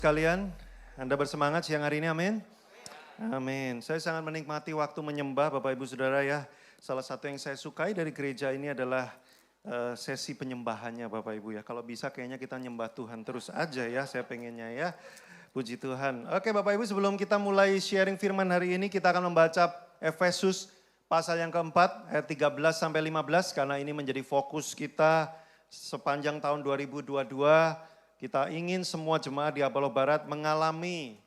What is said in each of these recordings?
Kalian, Anda bersemangat siang hari ini, amin? Amin. Saya sangat menikmati waktu menyembah Bapak Ibu Saudara ya. Salah satu yang saya sukai dari gereja ini adalah sesi penyembahannya Bapak Ibu ya. Kalau bisa kayaknya kita nyembah Tuhan terus aja ya, saya pengennya ya. Puji Tuhan. Oke Bapak Ibu, sebelum kita mulai sharing firman hari ini, kita akan membaca Efesus pasal yang keempat, ayat 13 sampai 15, karena ini menjadi fokus kita sepanjang tahun 2022. Kita ingin semua jemaat di Apollo Barat mengalami,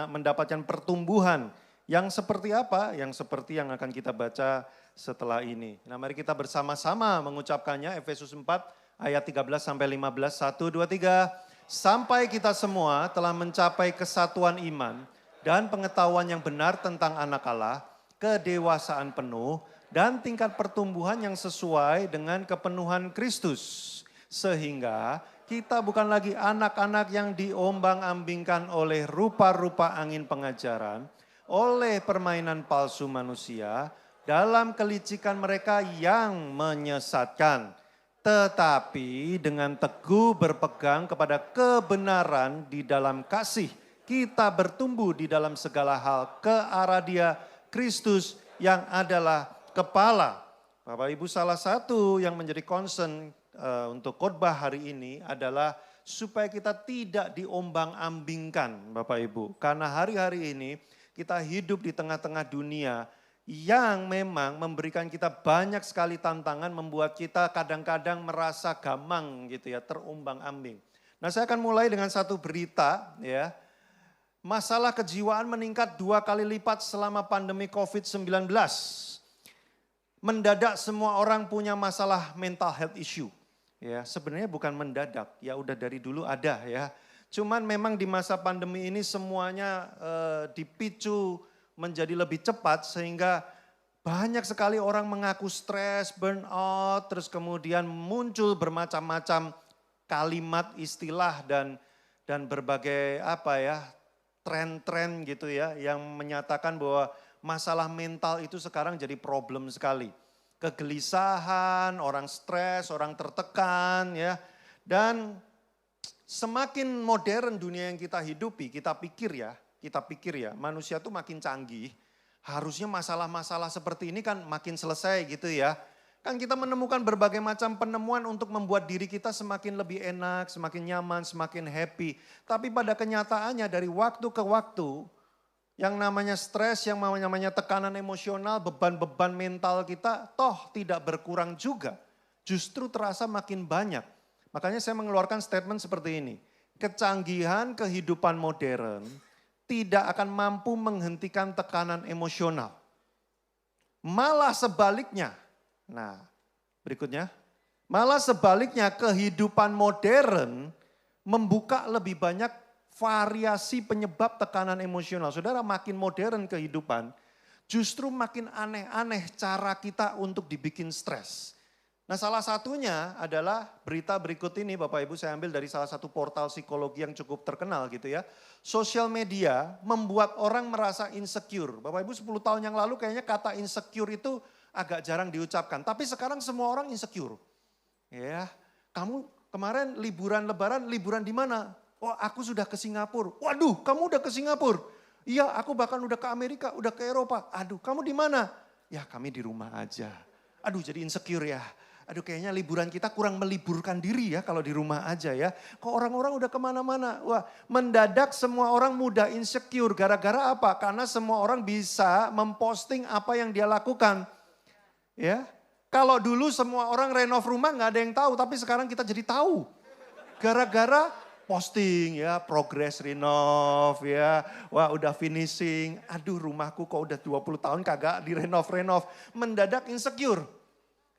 mendapatkan pertumbuhan yang seperti apa? Yang seperti yang akan kita baca setelah ini. Nah mari kita bersama-sama mengucapkannya, Efesus 4 ayat 13 sampai 15, 1, 2, 3. Sampai kita semua telah mencapai kesatuan iman dan pengetahuan yang benar tentang anak Allah, kedewasaan penuh dan tingkat pertumbuhan yang sesuai dengan kepenuhan Kristus. Sehingga kita bukan lagi anak-anak yang diombang-ambingkan oleh rupa-rupa angin pengajaran, oleh permainan palsu manusia, dalam kelicikan mereka yang menyesatkan. Tetapi dengan teguh berpegang kepada kebenaran di dalam kasih, kita bertumbuh di dalam segala hal ke arah Dia, Kristus yang adalah kepala. Bapak Ibu, salah satu yang menjadi concern untuk khotbah hari ini adalah supaya kita tidak diombang-ambingkan Bapak Ibu. Karena hari-hari ini kita hidup di tengah-tengah dunia yang memang memberikan kita banyak sekali tantangan, membuat kita kadang-kadang merasa gamang gitu ya, terombang-ambing. Nah saya akan mulai dengan satu berita ya. Masalah kejiwaan meningkat 2 kali lipat selama pandemi COVID-19. Mendadak semua orang punya masalah mental health issue. Ya, sebenarnya bukan mendadak, ya udah dari dulu ada ya. Cuman memang di masa pandemi ini semuanya dipicu menjadi lebih cepat sehingga banyak sekali orang mengaku stres, burnout, terus kemudian muncul bermacam-macam kalimat, istilah dan berbagai apa ya, tren-tren gitu ya yang menyatakan bahwa masalah mental itu sekarang jadi problem sekali. Kegelisahan, orang stres, orang tertekan ya. Dan semakin modern dunia yang kita hidupi, kita pikir ya, manusia tuh makin canggih. Harusnya masalah-masalah seperti ini kan makin selesai gitu ya. Kan kita menemukan berbagai macam penemuan untuk membuat diri kita semakin lebih enak, semakin nyaman, semakin happy. Tapi pada kenyataannya dari waktu ke waktu, yang namanya stres, yang namanya tekanan emosional, beban-beban mental kita toh tidak berkurang juga. Justru terasa makin banyak. Makanya saya mengeluarkan statement seperti ini. Kecanggihan kehidupan modern tidak akan mampu menghentikan tekanan emosional. Malah sebaliknya. Nah, berikutnya. Malah sebaliknya kehidupan modern membuka lebih banyak variasi penyebab tekanan emosional. Saudara, makin modern kehidupan, justru makin aneh-aneh cara kita untuk dibikin stres. Nah salah satunya adalah berita berikut ini Bapak Ibu, saya ambil dari salah satu portal psikologi yang cukup terkenal gitu ya. Sosial media membuat orang merasa insecure. Bapak Ibu 10 tahun yang lalu kayaknya kata insecure itu agak jarang diucapkan. Tapi sekarang semua orang insecure. Ya, kamu kemarin liburan di mana? Oh aku sudah ke Singapura. Waduh kamu udah ke Singapura? Iya aku bahkan udah ke Amerika, udah ke Eropa. Aduh kamu di mana? Ya kami di rumah aja. Aduh jadi insecure ya. Aduh kayaknya liburan kita kurang meliburkan diri ya kalau di rumah aja ya. Kok orang-orang udah kemana-mana. Wah mendadak semua orang mudah insecure. Gara-gara apa? Karena semua orang bisa memposting apa yang dia lakukan. Ya, kalau dulu semua orang renov rumah gak ada yang tahu. Tapi sekarang kita jadi tahu. Gara-gara posting ya, progress renov ya. Wah udah finishing, aduh rumahku kok udah 20 tahun kagak direnov-renov. Mendadak insecure.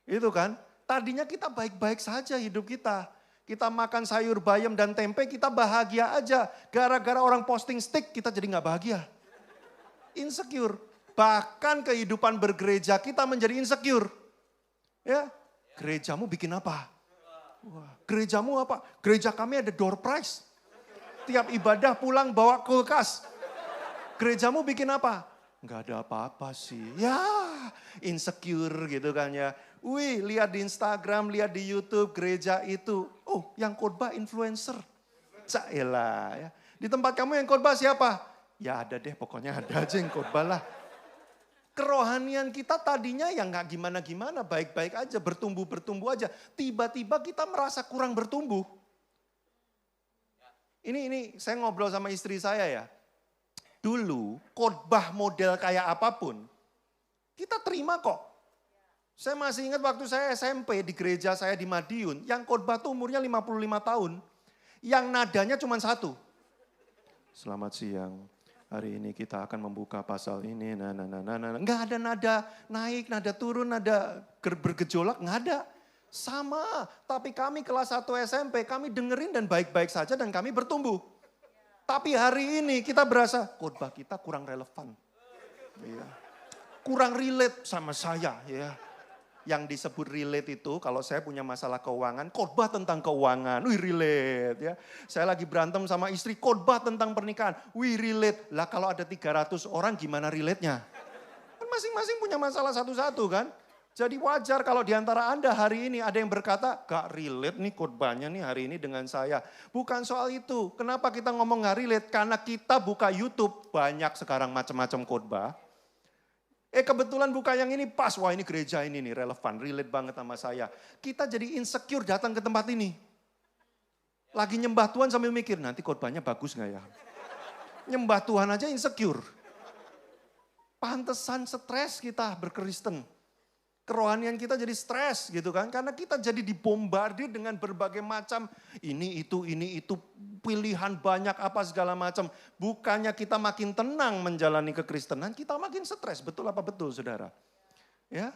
Itu kan, tadinya kita baik-baik saja hidup kita. Kita makan sayur bayam dan tempe kita bahagia aja. Gara-gara orang posting stick kita jadi gak bahagia. Insecure. Bahkan kehidupan bergereja kita menjadi insecure. Ya, gerejamu bikin apa? Wah, gerejamu apa? Gereja kami ada door prize. Tiap ibadah pulang bawa kulkas. Gerejamu bikin apa? Enggak ada apa-apa sih. Ya, insecure gitu kan ya. Wih, lihat di Instagram, lihat di YouTube gereja itu. Oh, yang khotbah influencer. Caelah ya. Di tempat kamu yang khotbah siapa? Ya ada deh, pokoknya ada aja yang khotbah lah. Kerohanian kita tadinya yang gak gimana-gimana, baik-baik aja, bertumbuh-bertumbuh aja. Tiba-tiba kita merasa kurang bertumbuh. Ini saya ngobrol sama istri saya ya. Dulu khotbah model kayak apapun, kita terima kok. Saya masih ingat waktu saya SMP di gereja saya di Madiun, yang khotbah tuh umurnya 55 tahun, yang nadanya cuma satu. Selamat siang, hari ini kita akan membuka pasal ini, nggak ada nada naik, nada turun, nada bergejolak, nggak ada. Sama, tapi kami kelas 1 SMP, kami dengerin dan baik-baik saja dan kami bertumbuh. Tapi hari ini kita berasa khotbah kita kurang relevan. Ya. Kurang relate sama saya. Ya. Yang disebut relate itu kalau saya punya masalah keuangan, khotbah tentang keuangan, wih relate. Ya. Saya lagi berantem sama istri, khotbah tentang pernikahan, wih relate. Lah kalau ada 300 orang gimana relate-nya? Kan masing-masing punya masalah satu-satu kan. Jadi wajar kalau diantara Anda hari ini ada yang berkata, gak relate nih khotbahnya nih hari ini dengan saya. Bukan soal itu. Kenapa kita ngomong gak relate? Karena kita buka YouTube, banyak sekarang macam-macam khotbah. Kebetulan buka yang ini pas, wah ini gereja ini nih relevan, relate banget sama saya. Kita jadi insecure datang ke tempat ini. Lagi nyembah Tuhan sambil mikir, nanti khotbahnya bagus gak ya? Nyembah Tuhan aja insecure. Pantesan stres kita berkristen. Kerohanian kita jadi stres gitu kan. Karena kita jadi dibombardir dengan berbagai macam ini itu, pilihan banyak apa segala macam. Bukannya kita makin tenang menjalani kekristenan, kita makin stres. Betul apa betul saudara? Ya,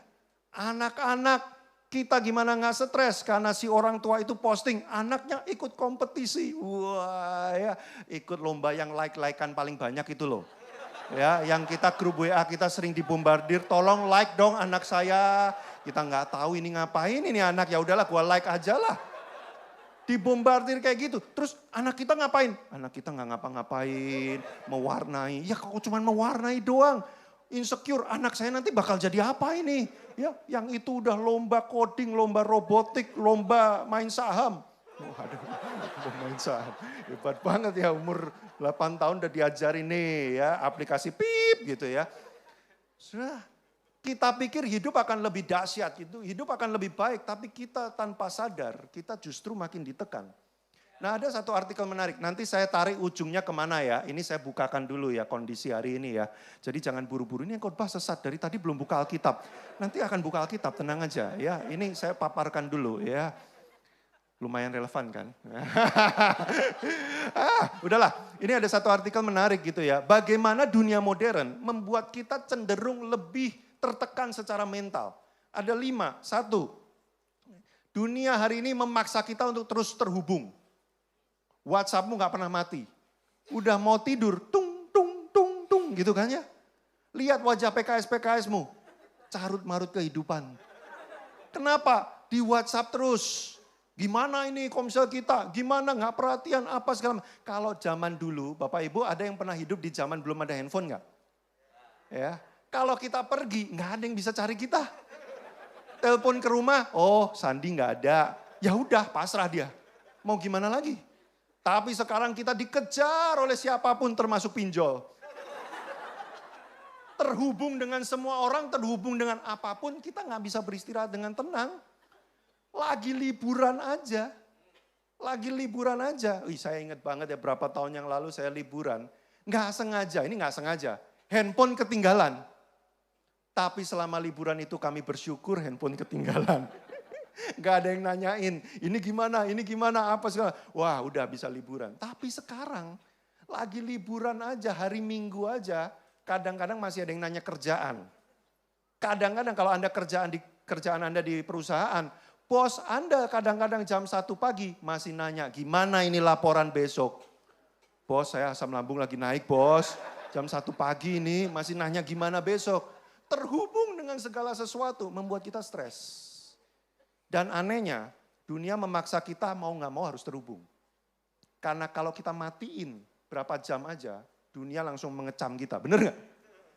anak-anak kita gimana gak stres karena si orang tua itu posting, anaknya ikut kompetisi. Wah ya, ikut lomba yang like-likean paling banyak itu loh. Ya, yang kita grup WA kita sering dibombardir, tolong like dong anak saya. Kita nggak tahu ini ngapain ini anak, ya udahlah gua like aja lah. Dibombardir kayak gitu. Terus anak kita ngapain? Anak kita nggak ngapa-ngapain, mewarnai. Ya kok cuma mewarnai doang. Insecure, anak saya nanti bakal jadi apa ini? Ya, yang itu udah lomba coding, lomba robotik, lomba main saham. Waduh, main saham. Hebat banget ya, umur 8 tahun udah diajarin nih ya, aplikasi pip gitu ya. Sudah, kita pikir hidup akan lebih dahsyat, hidup akan lebih baik, tapi kita tanpa sadar, kita justru makin ditekan. Nah ada satu artikel menarik, nanti saya tarik ujungnya kemana ya, ini saya bukakan dulu ya kondisi hari ini ya. Jadi jangan buru-buru, ini yang khotbah sesat, dari tadi belum buka Alkitab. Nanti akan buka Alkitab, tenang aja ya, ini saya paparkan dulu ya. Lumayan relevan kan? Udahlah, ini ada satu artikel menarik gitu ya. Bagaimana dunia modern membuat kita cenderung lebih tertekan secara mental. Ada 5, 1. Dunia hari ini memaksa kita untuk terus terhubung. WhatsAppmu gak pernah mati. Udah mau tidur, tung, tung, tung, tung gitu kan ya. Lihat wajah PKS-PKSmu, carut-marut kehidupan. Kenapa? Di WhatsApp terus. Gimana ini komsel kita, gimana nggak perhatian apa segala macam. Kalau zaman dulu, Bapak Ibu ada yang pernah hidup di zaman belum ada handphone nggak? Ya, kalau kita pergi nggak ada yang bisa cari kita. Telepon ke rumah, oh Sandi nggak ada. Ya udah pasrah dia. Mau gimana lagi? Tapi sekarang kita dikejar oleh siapapun termasuk pinjol. Terhubung dengan semua orang, terhubung dengan apapun, kita nggak bisa beristirahat dengan tenang. Lagi liburan aja. Wih, saya ingat banget ya berapa tahun yang lalu saya liburan. Nggak sengaja, ini nggak sengaja. Handphone ketinggalan. Tapi selama liburan itu kami bersyukur handphone ketinggalan. Nggak ada yang nanyain, ini gimana, apa segala. Wah udah bisa liburan. Tapi sekarang lagi liburan aja, hari Minggu aja. Kadang-kadang masih ada yang nanya kerjaan. Kadang-kadang kalau Anda kerjaan Anda di perusahaan, bos Anda kadang-kadang jam 1 pagi masih nanya, gimana ini laporan besok? Bos saya asam lambung lagi naik bos, jam 1 pagi ini masih nanya gimana besok? Terhubung dengan segala sesuatu membuat kita stres. Dan anehnya dunia memaksa kita mau gak mau harus terhubung. Karena kalau kita matiin berapa jam aja, dunia langsung mengecam kita, bener gak?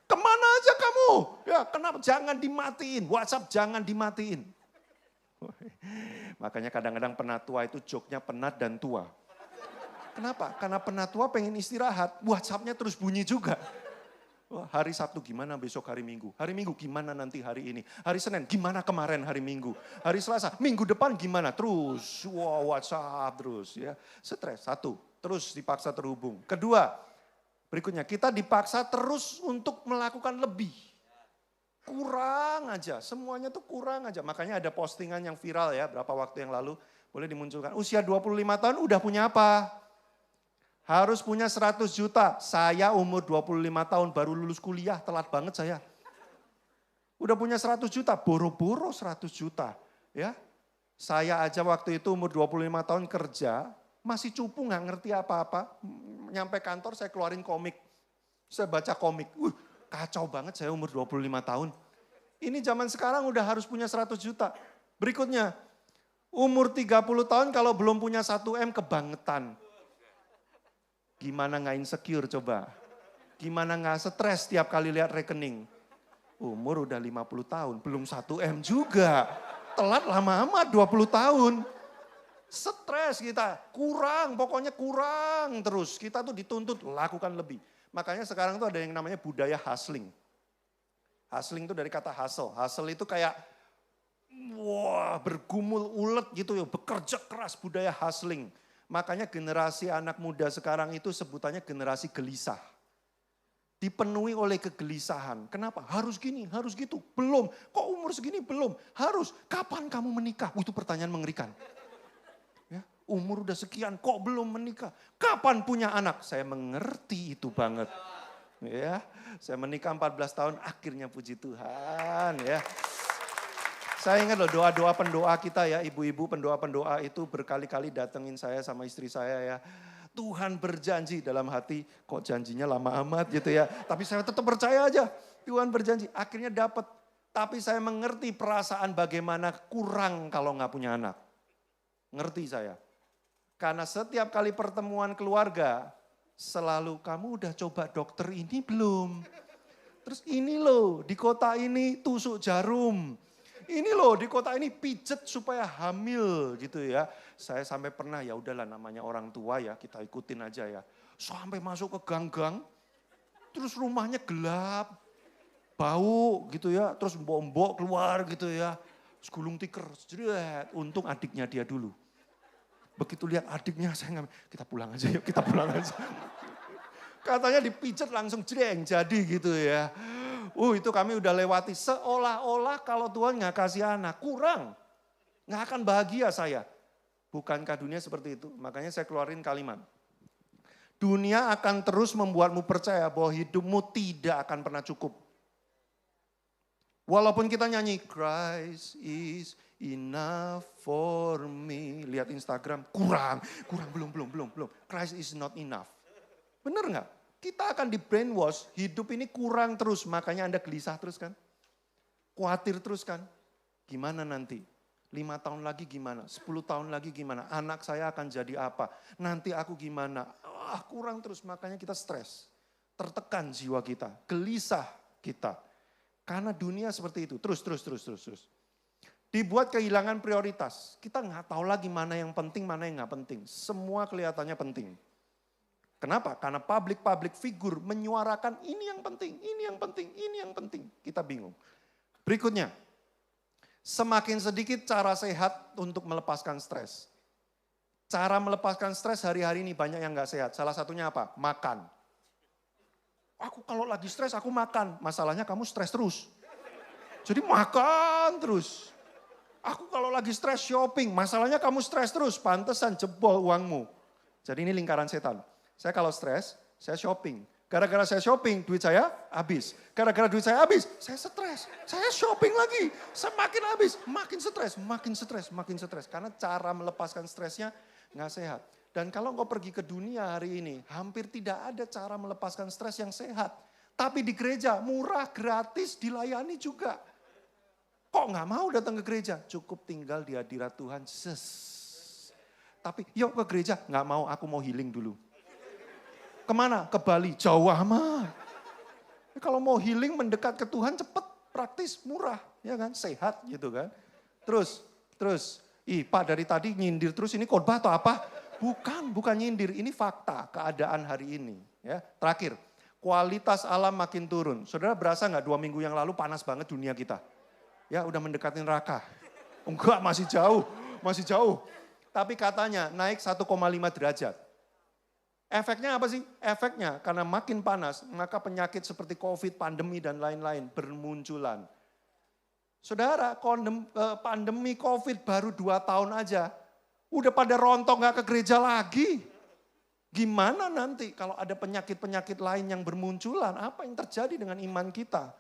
Kemana aja kamu? Ya kenapa? Jangan dimatiin, WhatsApp jangan dimatiin. Makanya kadang-kadang penatua itu joknya penat dan tua. Kenapa? Karena penatua pengen istirahat, WhatsApp-nya terus bunyi juga. Wah, hari Sabtu gimana besok hari Minggu? Hari Minggu gimana nanti hari ini? Hari Senin gimana kemarin hari Minggu? Hari Selasa, minggu depan gimana? Terus, WhatsApp terus ya. Stres, satu. Terus dipaksa terhubung. Kedua, berikutnya kita dipaksa terus untuk melakukan lebih. Kurang aja, semuanya tuh kurang aja. Makanya ada postingan yang viral ya, berapa waktu yang lalu. Boleh dimunculkan, usia 25 tahun udah punya apa? Harus punya 100 juta. Saya umur 25 tahun baru lulus kuliah, telat banget saya. Udah punya 100 juta, boro-boro 100 juta. Ya, saya aja waktu itu umur 25 tahun kerja, masih cupu nggak ngerti apa-apa. Nyampe kantor saya keluarin komik. Saya baca komik. Kacau banget saya umur 25 tahun. Ini zaman sekarang udah harus punya 100 juta. Berikutnya, umur 30 tahun kalau belum punya 1M kebangetan. Gimana nggak insecure coba? Gimana nggak stres tiap kali lihat rekening? Umur udah 50 tahun, belum 1M juga. Telat lama amat 20 tahun. Stres kita, kurang, pokoknya kurang terus. Kita tuh dituntut lakukan lebih. Makanya sekarang tuh ada yang namanya budaya hustling. Hustling itu dari kata hustle. Hustle itu kayak bergumul ulet gitu ya, bekerja keras, budaya hustling. Makanya generasi anak muda sekarang itu sebutannya generasi gelisah. Dipenuhi oleh kegelisahan. Kenapa? Harus gini, harus gitu. Belum. Kok umur segini belum? Harus. Kapan kamu menikah? Itu pertanyaan mengerikan. Ya, umur udah sekian, kok belum menikah? Kapan punya anak? Saya mengerti itu banget. Ya, saya menikah 14 tahun, akhirnya puji Tuhan ya. Saya ingat loh doa-doa pendoa kita ya, ibu-ibu pendoa-pendoa itu berkali-kali datengin saya sama istri saya ya. Tuhan berjanji dalam hati, kok janjinya lama amat gitu ya. Tapi saya tetap percaya aja, Tuhan berjanji. Akhirnya dapat. Tapi saya mengerti perasaan bagaimana kurang kalau nggak punya anak. Ngerti saya. Karena setiap kali pertemuan keluarga, selalu kamu udah coba dokter ini belum? Terus ini loh, di kota ini tusuk jarum. Ini loh di kota ini pijet supaya hamil gitu ya. Saya sampai pernah ya udahlah namanya orang tua ya kita ikutin aja ya. Sampai masuk ke gang-gang, terus rumahnya gelap, bau gitu ya. Terus mbok-mbok keluar gitu ya. Terus gulung tikar, jeret. Untung adiknya dia dulu. Begitu lihat adiknya saya nggak, kita pulang aja yuk, kita pulang aja. Katanya dipijet langsung jreng jadi gitu ya. Itu kami udah lewati seolah-olah kalau Tuhan nggak kasih anak, kurang. Nggak akan bahagia saya. Bukankah dunia seperti itu? Makanya saya keluarin kalimat. Dunia akan terus membuatmu percaya bahwa hidupmu tidak akan pernah cukup. Walaupun kita nyanyi, Christ is enough for me. Lihat Instagram, kurang, belum. Christ is not enough. Benar nggak? Kita akan di brainwash, hidup ini kurang terus, makanya Anda gelisah terus kan? Khawatir terus kan? Gimana nanti? 5 tahun lagi gimana? 10 tahun lagi gimana? Anak saya akan jadi apa? Nanti aku gimana? Kurang terus, makanya kita stres. Tertekan jiwa kita, gelisah kita. Karena dunia seperti itu, terus. Dibuat kehilangan prioritas. Kita nggak tahu lagi mana yang penting, mana yang nggak penting. Semua kelihatannya penting. Kenapa? Karena public figure menyuarakan ini yang penting, ini yang penting, ini yang penting. Kita bingung. Berikutnya, semakin sedikit cara sehat untuk melepaskan stres. Cara melepaskan stres hari-hari ini banyak yang gak sehat. Salah satunya apa? Makan. Aku kalau lagi stres aku makan. Masalahnya kamu stres terus. Jadi makan terus. Aku kalau lagi stres shopping. Masalahnya kamu stres terus. Pantesan jebol uangmu. Jadi ini lingkaran setan. Saya kalau stres, saya shopping. Gara-gara saya shopping, duit saya habis. Gara-gara duit saya habis, saya stres. Saya shopping lagi, semakin habis. Makin stres. Karena cara melepaskan stresnya nggak sehat. Dan kalau engkau pergi ke dunia hari ini, hampir tidak ada cara melepaskan stres yang sehat. Tapi di gereja, murah, gratis, dilayani juga. Kok nggak mau datang ke gereja? Cukup tinggal di hadirat Tuhan. Tapi yuk ke gereja, nggak mau, aku mau healing dulu. Kemana? Ke Bali, jauh amat. Kalau mau healing mendekat ke Tuhan cepet, praktis, murah, ya kan, sehat gitu kan. Terus, Pak dari tadi nyindir terus ini khotbah atau apa? Bukan nyindir, ini fakta keadaan hari ini. Ya, terakhir, kualitas alam makin turun. Saudara berasa nggak 2 minggu yang lalu panas banget dunia kita? Ya udah mendekati neraka. Enggak, masih jauh. Tapi katanya naik 1,5 derajat. Efeknya apa sih? Efeknya karena makin panas, maka penyakit seperti COVID, pandemi dan lain-lain bermunculan. Saudara, pandemi COVID baru 2 tahun aja, udah pada rontok gak ke gereja lagi. Gimana nanti kalau ada penyakit-penyakit lain yang bermunculan, apa yang terjadi dengan iman kita?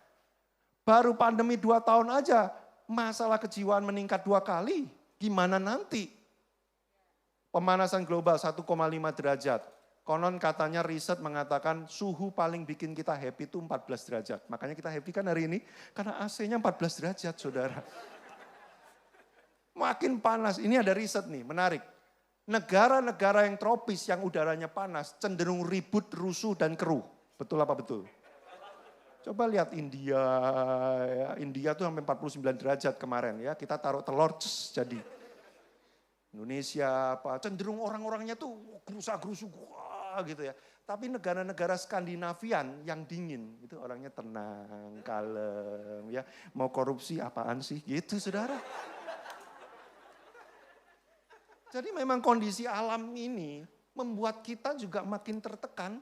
Baru pandemi 2 tahun aja, masalah kejiwaan meningkat 2 kali. Gimana nanti? Pemanasan global 1,5 derajat. Konon katanya riset mengatakan suhu paling bikin kita happy itu 14 derajat. Makanya kita happy kan hari ini, karena AC-nya 14 derajat saudara. Makin panas, ini ada riset nih, menarik. Negara-negara yang tropis yang udaranya panas cenderung ribut, rusuh dan keruh. Betul apa betul? Coba lihat India, ya. India tuh sampai 49 derajat kemarin ya. Kita taruh telur, jadi. Indonesia apa, cenderung orang-orangnya tuh gerusa-gerusu gitu ya. Tapi negara-negara Skandinavian yang dingin, itu orangnya tenang, kalem ya. Mau korupsi apaan sih gitu saudara. Jadi memang kondisi alam ini membuat kita juga makin tertekan,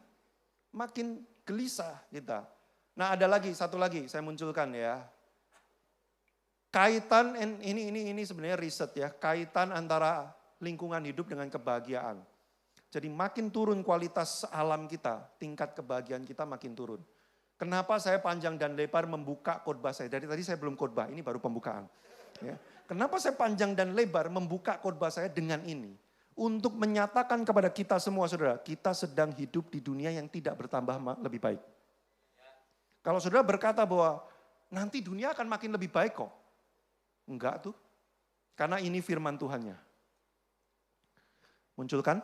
makin gelisah kita. Nah ada lagi, satu lagi saya munculkan ya. Kaitan, ini sebenarnya riset ya, kaitan antara lingkungan hidup dengan kebahagiaan. Jadi makin turun kualitas alam kita, tingkat kebahagiaan kita makin turun. Kenapa saya panjang dan lebar membuka khotbah saya? Dari tadi saya belum khotbah, ini baru pembukaan. Ya. Kenapa saya panjang dan lebar membuka khotbah saya dengan ini? Untuk menyatakan kepada kita semua saudara, kita sedang hidup di dunia yang tidak bertambah lebih baik. Kalau saudara berkata bahwa nanti dunia akan makin lebih baik kok. Enggak tuh, karena ini firman Tuhannya. Munculkan?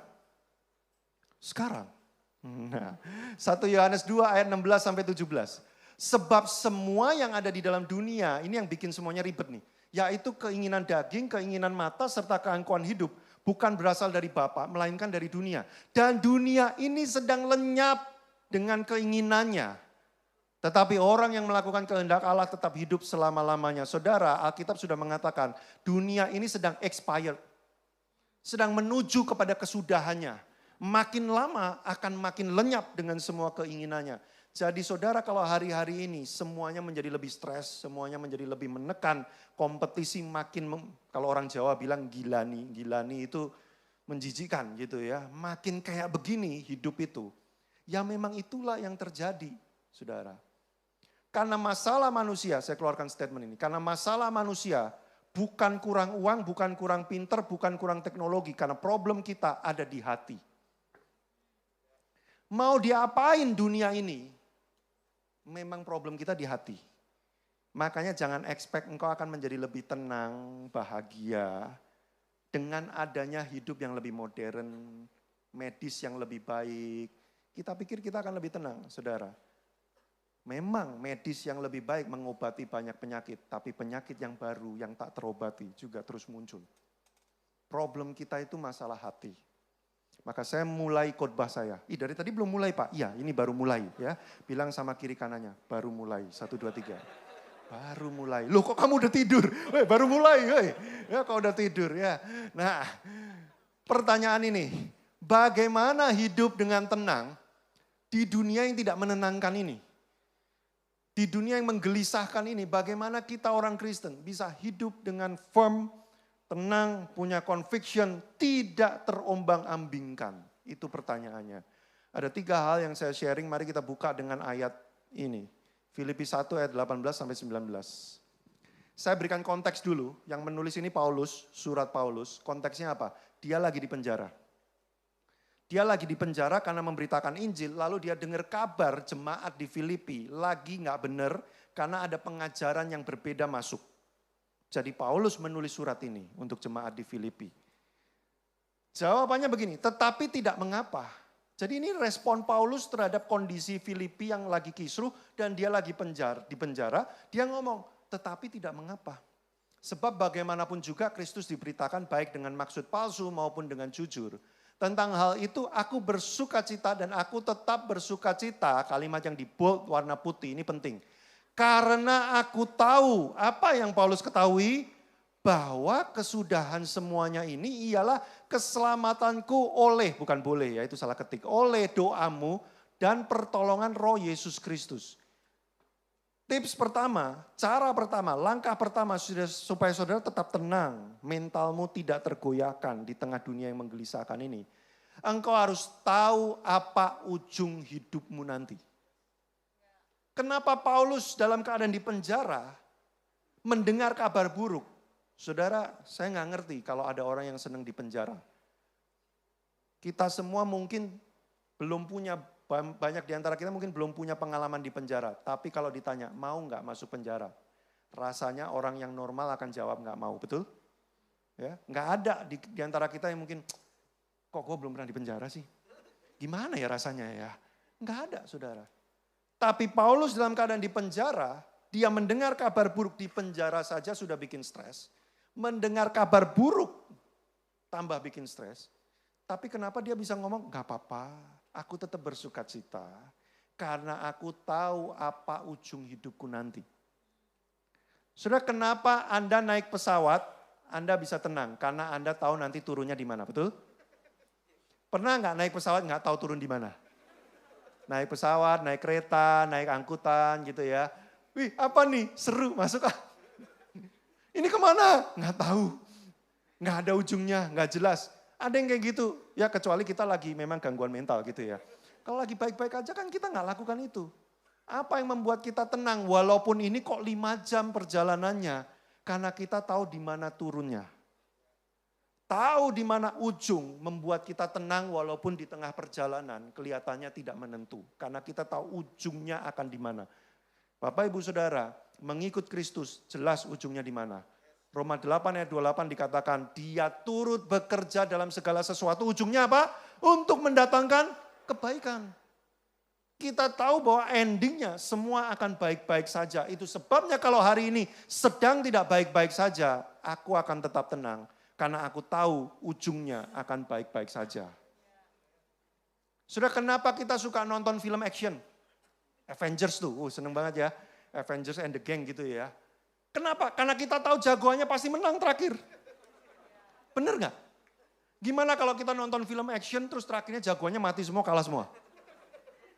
Sekarang. Nah, 1 Yohanes 2 ayat 16 sampai 17. Sebab semua yang ada di dalam dunia, ini yang bikin semuanya ribet nih. Yaitu keinginan daging, keinginan mata, serta keangkuhan hidup. Bukan berasal dari Bapa, melainkan dari dunia. Dan dunia ini sedang lenyap dengan keinginannya. Tetapi orang yang melakukan kehendak Allah tetap hidup selama-lamanya. Saudara, Alkitab sudah mengatakan dunia ini sedang expired. Sedang menuju kepada kesudahannya. Makin lama akan makin lenyap dengan semua keinginannya. Jadi saudara kalau hari-hari ini semuanya menjadi lebih stres, semuanya menjadi lebih menekan, kompetisi makin, kalau orang Jawa bilang gilani itu menjijikan gitu ya. Makin kayak begini hidup itu. Ya memang itulah yang terjadi saudara. Karena masalah manusia, saya keluarkan statement ini. Karena masalah manusia bukan kurang uang, bukan kurang pinter, bukan kurang teknologi. Karena problem kita ada di hati. Mau diapain dunia ini? Memang problem kita di hati. Makanya jangan expect engkau akan menjadi lebih tenang, bahagia. Dengan adanya hidup yang lebih modern, medis yang lebih baik. Kita pikir kita akan lebih tenang, saudara. Memang medis yang lebih baik mengobati banyak penyakit, tapi penyakit yang baru yang tak terobati juga terus muncul. Problem kita itu masalah hati. Maka saya mulai khotbah saya. Dari tadi belum mulai Pak? Iya, ini baru mulai ya. Bilang sama kiri kanannya, baru mulai. 1, 2, 3. Baru mulai. Loh kok kamu udah tidur? Baru mulai. Ya kau udah tidur ya. Nah, pertanyaan ini, bagaimana hidup dengan tenang di dunia yang tidak menenangkan ini? Di dunia yang menggelisahkan ini, bagaimana kita orang Kristen bisa hidup dengan firm, tenang, punya conviction, tidak terombang-ambingkan. Itu pertanyaannya. Ada 3 hal yang saya sharing, mari kita buka dengan ayat ini. Filipi 1 ayat 18 sampai 19. Saya berikan konteks dulu, yang menulis ini Paulus, surat Paulus. Konteksnya apa? Dia lagi di penjara. Dia lagi di penjara karena memberitakan Injil, lalu dia dengar kabar jemaat di Filipi lagi gak benar karena ada pengajaran yang berbeda masuk. Jadi Paulus menulis surat ini untuk jemaat di Filipi. Jawabannya begini, tetapi tidak mengapa. Jadi ini respon Paulus terhadap kondisi Filipi yang lagi kisruh dan dia lagi di penjara. Dia ngomong, tetapi tidak mengapa. Sebab bagaimanapun juga Kristus diberitakan baik dengan maksud palsu maupun dengan jujur. Tentang hal itu aku bersukacita dan aku tetap bersukacita. Kalimat yang di bold warna putih ini penting. Karena aku tahu apa yang Paulus ketahui. Bahwa kesudahan semuanya ini ialah keselamatanku oleh, bukan boleh ya itu salah ketik. Oleh doamu dan pertolongan roh Yesus Kristus. Tips pertama, cara pertama, langkah pertama supaya saudara tetap tenang. Mentalmu tidak tergoyahkan di tengah dunia yang menggelisahkan ini. Engkau harus tahu apa ujung hidupmu nanti. Kenapa Paulus dalam keadaan di penjara mendengar kabar buruk? Saudara, saya nggak ngerti kalau ada orang yang senang di penjara. Kita semua mungkin belum punya, banyak di antara kita mungkin belum punya pengalaman di penjara. Tapi kalau ditanya, mau nggak masuk penjara? Rasanya orang yang normal akan jawab nggak mau, betul? Ya, nggak ada di antara kita yang mungkin, kok gue belum pernah di penjara sih? Gimana ya rasanya ya? Nggak ada, saudara. Tapi Paulus dalam keadaan di penjara, dia mendengar kabar buruk di penjara saja sudah bikin stres. Mendengar kabar buruk tambah bikin stres. Tapi kenapa dia bisa ngomong, gak apa-apa, aku tetap bersukacita. Karena aku tahu apa ujung hidupku nanti. Sudah kenapa Anda naik pesawat, Anda bisa tenang. Karena Anda tahu nanti turunnya di mana, betul? Pernah gak naik pesawat gak tahu turun di mana? Naik pesawat, naik kereta, naik angkutan gitu ya. Wih apa nih, seru, masuk ah. Ini kemana? Nggak tahu. Nggak ada ujungnya, nggak jelas. Ada yang kayak gitu. Ya kecuali kita lagi memang gangguan mental gitu ya. Kalau lagi baik-baik aja kan kita nggak lakukan itu. Apa yang membuat kita tenang walaupun ini kok 5 jam perjalanannya. Karena kita tahu di mana turunnya. Tahu di mana ujung membuat kita tenang walaupun di tengah perjalanan kelihatannya tidak menentu. Karena kita tahu ujungnya akan di mana. Bapak Ibu Saudara, mengikut Kristus jelas ujungnya di mana. Roma 8 ayat 28 dikatakan, dia turut bekerja dalam segala sesuatu. Ujungnya apa? Untuk mendatangkan kebaikan. Kita tahu bahwa endingnya semua akan baik-baik saja. Itu sebabnya kalau hari ini sedang tidak baik-baik saja, aku akan tetap tenang. Karena aku tahu ujungnya akan baik-baik saja. Sudah kenapa kita suka nonton film action? Avengers tuh, seneng banget ya. Avengers and the Gang gitu ya. Kenapa? Karena kita tahu jagoannya pasti menang terakhir. Bener gak? Gimana kalau kita nonton film action terus terakhirnya jagoannya mati semua, kalah semua?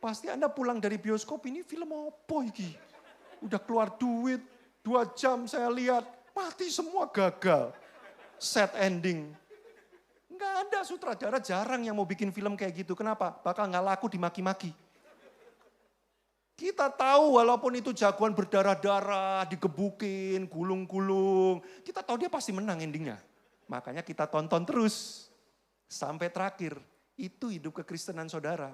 Pasti Anda pulang dari bioskop, ini film apa ini? Udah keluar duit, 2 jam saya lihat, mati semua, gagal. Sad ending. Nggak ada sutradara, jarang yang mau bikin film kayak gitu. Kenapa? Bakal nggak laku, dimaki-maki. Kita tahu walaupun itu jagoan berdarah-darah, digebukin, gulung-gulung. Kita tahu dia pasti menang endingnya. Makanya kita tonton terus. Sampai terakhir. Itu hidup kekristenan saudara.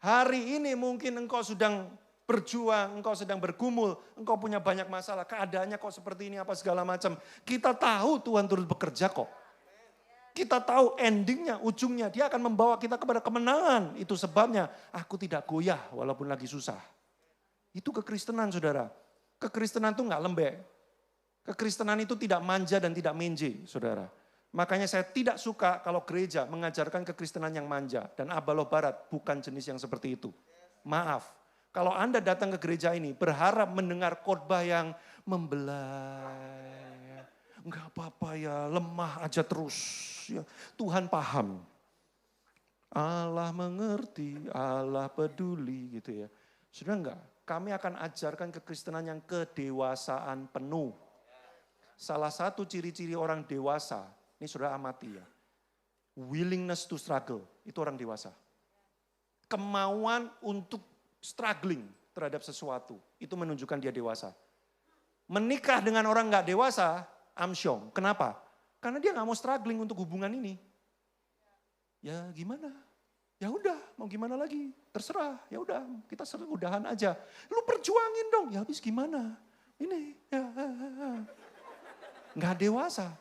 Hari ini mungkin engkau sedang berjuang, engkau sedang bergumul, engkau punya banyak masalah. Keadaannya kok seperti ini apa segala macam. Kita tahu Tuhan turut bekerja kok. Kita tahu endingnya, ujungnya. Dia akan membawa kita kepada kemenangan. Itu sebabnya aku tidak goyah walaupun lagi susah. Itu kekristenan saudara. Kekristenan itu nggak lembek. Kekristenan itu tidak manja dan tidak menje saudara. Makanya saya tidak suka kalau gereja mengajarkan kekristenan yang manja. Dan Abalo Barat bukan jenis yang seperti itu. Maaf, kalau Anda datang ke gereja ini berharap mendengar khotbah yang membelai. Enggak apa-apa ya, lemah aja terus. Ya, Tuhan paham. Allah mengerti, Allah peduli gitu ya. Sudah enggak? Kami akan ajarkan kekristenan yang kedewasaan penuh. Salah satu ciri-ciri orang dewasa, ini sudah amati ya. Willingness to struggle, itu orang dewasa. Kemauan untuk struggling terhadap sesuatu, itu menunjukkan dia dewasa. Menikah dengan orang enggak dewasa, amsyong. Kenapa? Karena dia nggak mau struggling untuk hubungan ini. Ya gimana? Ya udah, mau gimana lagi? Terserah. Ya udah, kita udahan aja. Lu perjuangin dong. Ya habis gimana? Ini ya. Nggak dewasa.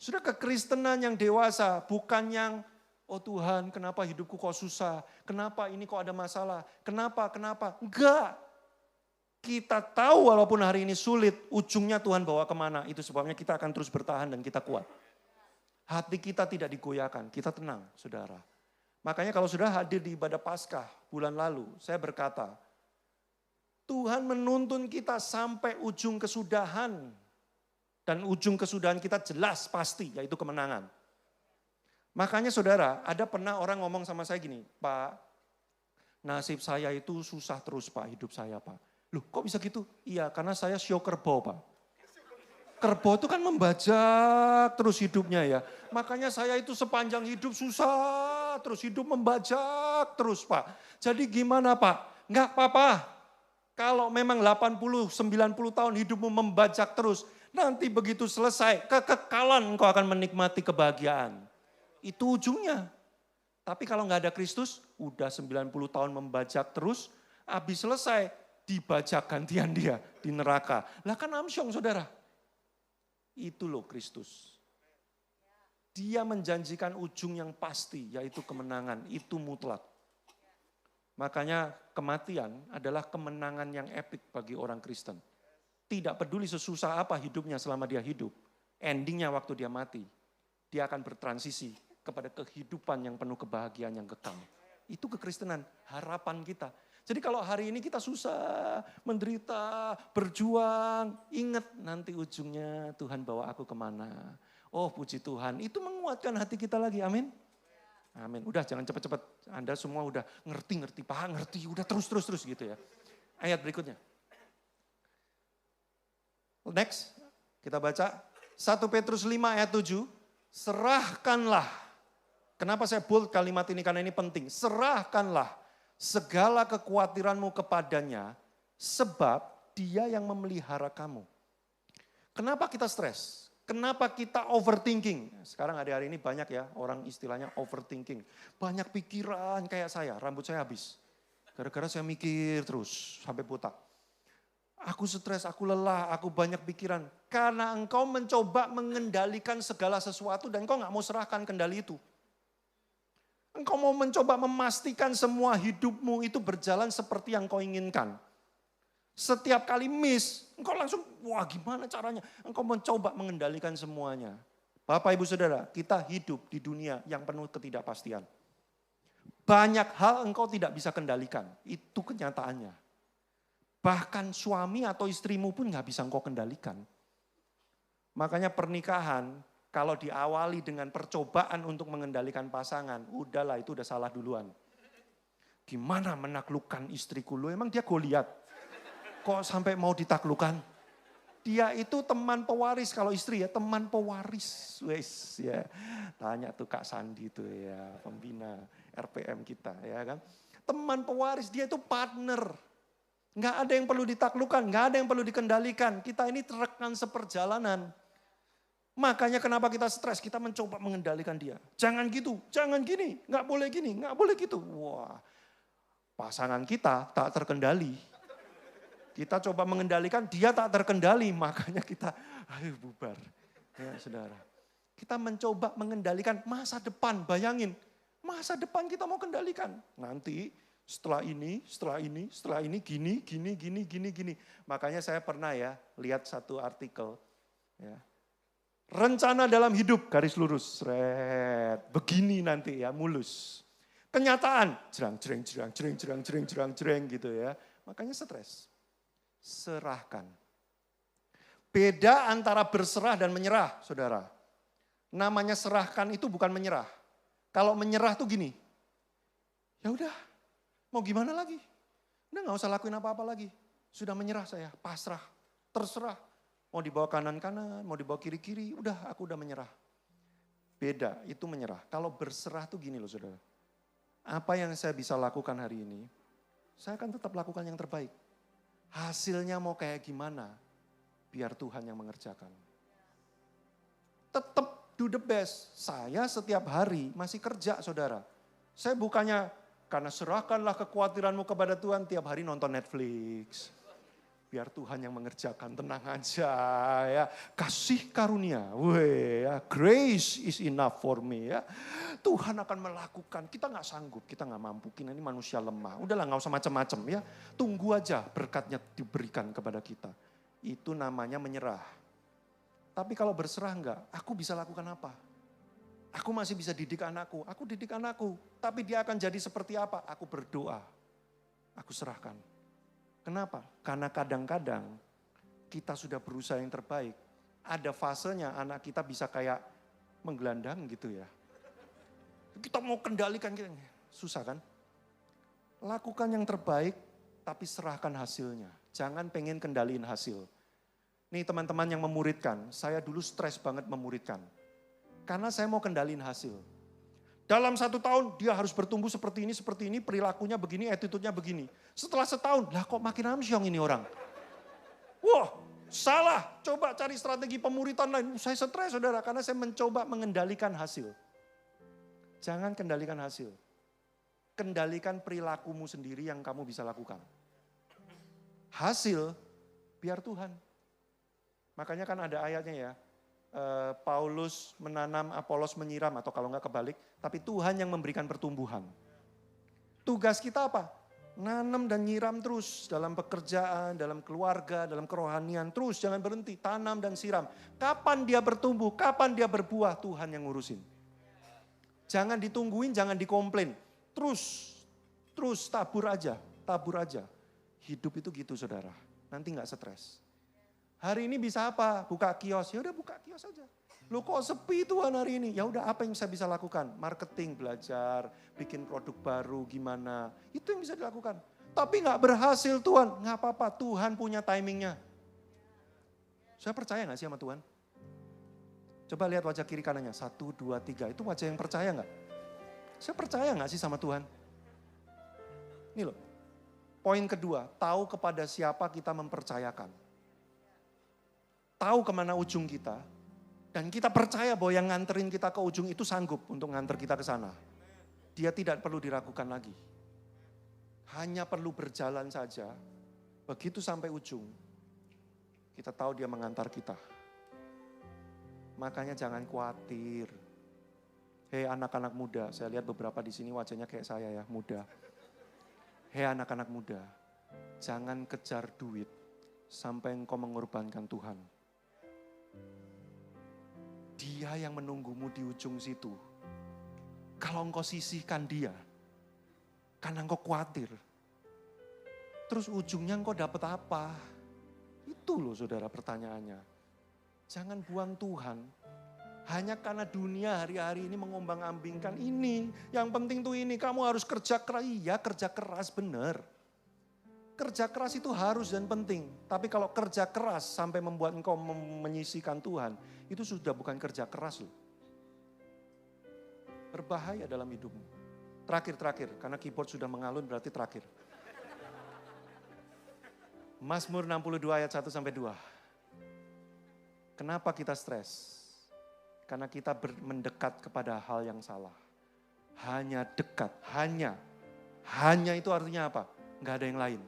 Sudah kekristenan yang dewasa, bukan yang oh Tuhan, kenapa hidupku kok susah? Kenapa ini kok ada masalah? Kenapa? Enggak. Kita tahu walaupun hari ini sulit, ujungnya Tuhan bawa kemana. Itu sebabnya kita akan terus bertahan dan kita kuat. Hati kita tidak digoyahkan, kita tenang, saudara. Makanya kalau sudah hadir di ibadah Paskah bulan lalu, saya berkata, Tuhan menuntun kita sampai ujung kesudahan. Dan ujung kesudahan kita jelas pasti, yaitu kemenangan. Makanya saudara, ada pernah orang ngomong sama saya gini, Pak, nasib saya itu susah terus Pak, hidup saya Pak. Loh kok bisa gitu? Iya karena saya show kerbau Pak. Kerbau itu kan membajak terus hidupnya ya. Makanya saya itu sepanjang hidup susah terus, hidup membajak terus Pak. Jadi gimana Pak? Enggak apa-apa. Kalau memang 80, 90 tahun hidupmu membajak terus, nanti begitu selesai, kekekalan engkau akan menikmati kebahagiaan. Itu ujungnya. Tapi kalau nggak ada Kristus, udah 90 tahun membajak terus, habis selesai, dibajak gantian dia di neraka. Lah kan amsyong saudara. Itu loh Kristus. Dia menjanjikan ujung yang pasti, yaitu kemenangan. Itu mutlak. Makanya kematian adalah kemenangan yang epik bagi orang Kristen. Tidak peduli sesusah apa hidupnya selama dia hidup. Endingnya waktu dia mati, dia akan bertransisi kepada kehidupan yang penuh kebahagiaan yang kekal. Itu kekristenan, harapan kita. Jadi kalau hari ini kita susah, menderita, berjuang, ingat nanti ujungnya Tuhan bawa aku kemana. Oh puji Tuhan, itu menguatkan hati kita lagi, amin. Amin, udah jangan cepat-cepat, Anda semua udah ngerti, paham, ngerti, udah terus gitu ya. Ayat berikutnya. Next, kita baca 1 Petrus 5 ayat 7, serahkanlah. Kenapa saya bold kalimat ini? Karena ini penting. Serahkanlah segala kekhawatiranmu kepadanya, sebab dia yang memelihara kamu. Kenapa kita stres? Kenapa kita overthinking? Sekarang hari-hari ini banyak ya orang istilahnya overthinking. Banyak pikiran kayak saya, rambut saya habis. Gara-gara saya mikir terus sampai botak. Aku stres, aku lelah, aku banyak pikiran. Karena engkau mencoba mengendalikan segala sesuatu dan engkau gak mau serahkan kendali itu. Engkau mau mencoba memastikan semua hidupmu itu berjalan seperti yang kau inginkan. Setiap kali miss, engkau langsung, wah gimana caranya? Engkau mencoba mengendalikan semuanya. Bapak Ibu Saudara, kita hidup di dunia yang penuh ketidakpastian. Banyak hal engkau tidak bisa kendalikan, itu kenyataannya. Bahkan suami atau istrimu pun gak bisa engkau kendalikan. Makanya pernikahan, kalau diawali dengan percobaan untuk mengendalikan pasangan, udahlah itu udah salah duluan. Gimana menaklukkan istriku lu? Emang dia Goliat? Kok sampai mau ditaklukkan? Dia itu teman pewaris, kalau istri ya teman pewaris. Wes ya. Tanya tuh Kak Sandi tuh ya, pembina RPM kita ya kan. Teman pewaris, dia itu partner. Nggak ada yang perlu ditaklukkan, nggak ada yang perlu dikendalikan. Kita ini rekan seperjalanan. Makanya kenapa kita stres, kita mencoba mengendalikan dia. Jangan gitu, jangan gini, nggak boleh gini, nggak boleh gitu. Wah, pasangan kita tak terkendali. Kita coba mengendalikan, dia tak terkendali, makanya kita ayo bubar. Ya saudara, kita mencoba mengendalikan masa depan, bayangin. Masa depan kita mau kendalikan. Nanti setelah ini, gini. Makanya saya pernah ya, lihat satu artikel. Ya. Rencana dalam hidup, garis lurus, begini nanti ya, mulus. Kenyataan, jerang gitu ya. Makanya stres. Serahkan. Beda antara berserah dan menyerah, saudara. Namanya serahkan itu bukan menyerah. Kalau menyerah tuh gini, ya udah, mau gimana lagi? Udah gak usah lakuin apa-apa lagi. Sudah menyerah saya, pasrah, terserah. Mau dibawa kanan-kanan, mau dibawa kiri-kiri, udah aku udah menyerah. Beda, itu menyerah. Kalau berserah tuh gini loh saudara. Apa yang saya bisa lakukan hari ini, saya akan tetap lakukan yang terbaik. Hasilnya mau kayak gimana, biar Tuhan yang mengerjakan. Tetap do the best. Saya setiap hari masih kerja saudara. Saya bukannya karena serahkanlah kekhawatiranmu kepada Tuhan tiap hari nonton Netflix. Biar Tuhan yang mengerjakan, tenang aja ya. Kasih karunia, ya. Grace is enough for me ya. Tuhan akan melakukan, kita gak sanggup, kita gak mampu, kita ini manusia lemah. Udahlah gak usah macam-macam ya. Tunggu aja berkatnya diberikan kepada kita. Itu namanya menyerah. Tapi kalau berserah enggak, aku bisa lakukan apa? Aku masih bisa didik anakku, aku didik anakku. Tapi dia akan jadi seperti apa? Aku berdoa, aku serahkan. Kenapa? Karena kadang-kadang kita sudah berusaha yang terbaik. Ada fasenya anak kita bisa kayak menggelandang gitu ya. Kita mau kendalikan, susah kan? Lakukan yang terbaik, tapi serahkan hasilnya. Jangan pengen kendaliin hasil. Nih teman-teman yang memuridkan, saya dulu stres banget memuridkan. Karena saya mau kendaliin hasil. Dalam 1 tahun dia harus bertumbuh seperti ini, perilakunya begini, attitude-nya begini. Setelah setahun, lah kok makin amsyong ini orang. Wah, salah. Coba cari strategi pemuritan lain. Saya stres saudara, karena saya mencoba mengendalikan hasil. Jangan kendalikan hasil. Kendalikan perilakumu sendiri yang kamu bisa lakukan. Hasil, biar Tuhan. Makanya kan ada ayatnya ya, Paulus menanam, Apolos menyiram, atau kalau enggak kebalik, tapi Tuhan yang memberikan pertumbuhan. Tugas kita apa? Nanam dan nyiram terus dalam pekerjaan, dalam keluarga, dalam kerohanian, terus jangan berhenti, tanam dan siram. Kapan dia bertumbuh, kapan dia berbuah, Tuhan yang ngurusin. Jangan ditungguin, jangan dikomplain. Terus tabur aja. Hidup itu gitu saudara, nanti gak stres. Hari ini bisa apa? Buka kios, ya udah buka kios aja. Loh kok sepi Tuhan hari ini? Ya udah apa yang saya bisa lakukan? Marketing, belajar, bikin produk baru gimana. Itu yang bisa dilakukan. Tapi gak berhasil Tuhan, gak apa-apa, Tuhan punya timingnya. Saya percaya gak sih sama Tuhan? Coba lihat wajah kiri kanannya, 1, 2, 3, itu wajah yang percaya gak? Saya percaya gak sih sama Tuhan? Ini loh, poin kedua, tahu kepada siapa kita mempercayakan. Tahu kemana ujung kita, dan kita percaya bahwa yang nganterin kita ke ujung itu sanggup untuk nganter kita ke sana. Dia tidak perlu diragukan lagi. Hanya perlu berjalan saja, begitu sampai ujung, kita tahu dia mengantar kita. Makanya jangan khawatir. Hei anak-anak muda, saya lihat beberapa di sini wajahnya kayak saya ya, muda. Hei anak-anak muda, jangan kejar duit sampai engkau mengorbankan Tuhan. Dia yang menunggumu di ujung situ. Kalau engkau sisihkan dia, karena engkau khawatir, terus ujungnya engkau dapat apa? Itu loh saudara pertanyaannya. Jangan buang Tuhan. Hanya karena dunia hari-hari ini mengombang-ambingkan ini. Yang penting tuh ini, kamu harus kerja keras. Iya kerja keras benar. Kerja keras itu harus dan penting. Tapi kalau kerja keras sampai membuat engkau menyisihkan Tuhan, itu sudah bukan kerja keras loh. Berbahaya dalam hidupmu. Terakhir, karena keyboard sudah mengalun berarti terakhir. Mazmur 62 ayat 1-2. Kenapa kita stres? Karena kita mendekat kepada hal yang salah. Hanya dekat, hanya. Hanya itu artinya apa? Enggak ada yang lain.